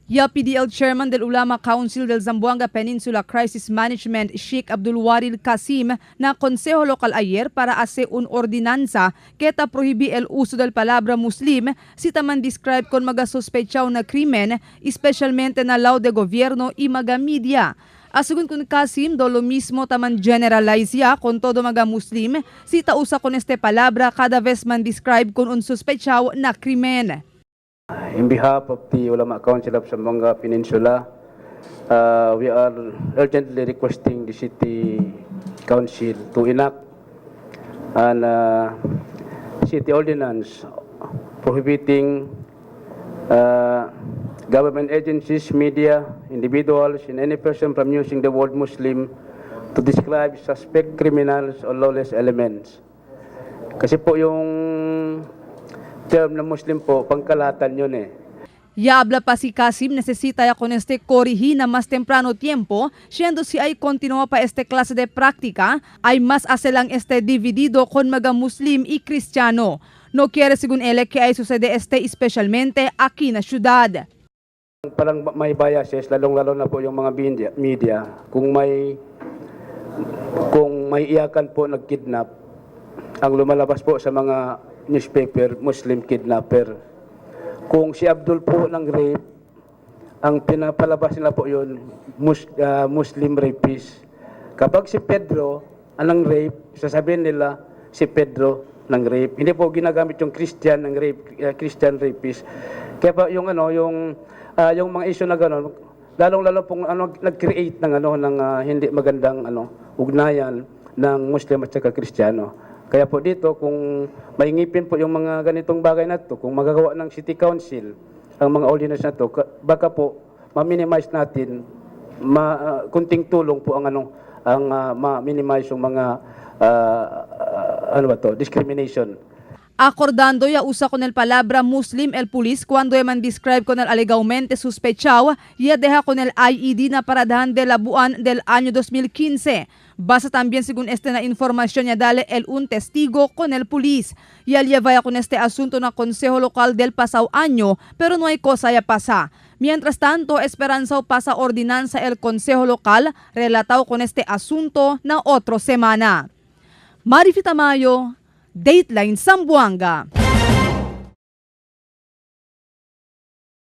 Ya PDL Chairman del Ulama Council del Zamboanga Peninsula Crisis Management Sheikh Abdul Waril Kasim na Consejo Local ayer para hacer un ordinanza que prohíbe el uso del palabra muslim si taman describe con mga sospechaw na krimen, especialmente na law de gobierno y mga media. Asugun kun Kasim, do lo mismo taman generalize ya con todo mga muslim si tausa con este palabra cada vez man describe con un sospechaw na krimen. In behalf of the Ulama Council of Zamboanga Peninsula, we are urgently requesting the City Council to enact an city ordinance prohibiting government agencies, media, individuals, and any person from using the word Muslim to describe suspect criminals or lawless elements. Kasi po yung term na Muslim po, pangkalatan yun eh. Ya habla pa si Kasim, necesita ya con este corregir na más temprano tiempo, siendo si ay continúa pa este clase de práctica, ay más hace lang este dividido con mga Muslim y Kristiyano. No quiere según él que ay sucede este especialmente aquí na syudad. Parang may biases, lalong-lalo na po yung mga media. Kung may iyakan po nag-kidnap, ang lumalabas po sa mga newspaper, Muslim kidnapper. Kung si Abdul po ng rape, ang pinapalabas nila po yun, Muslim rapist. Kapag si Pedro anong rape, sasabihin nila si Pedro ng rape. Hindi po ginagamit yung Christian ng rape, Christian rapist. Kaya pa yung yung mga issue na gano'n, lalong-lalo pong nag-create ng hindi magandang ugnayan ng Muslim at saka Kristiyano. Kaya po dito, kung maingipin po yung mga ganitong bagay na to, kung magagawa ng City Council ang mga ordinance na to, baka po ma-minimize natin, kunting tulong po ang ma-minimize yung mga discrimination. Acordando ya usa con el palabra Muslim el pulis cuando man describe con el alegadamente sospechado ya deja con el IED na paradahan de la buwan del año 2015. Basa también según este na información ya dale el un testigo con el pulis. Ya lleva con este asunto na Consejo Local del pasado año pero no hay cosa ya pasa. Mientras tanto, esperanzao pasa ordinanza el Consejo Local relatado con este asunto na otro semana. Marifita Mayo, Dateline Zamboanga.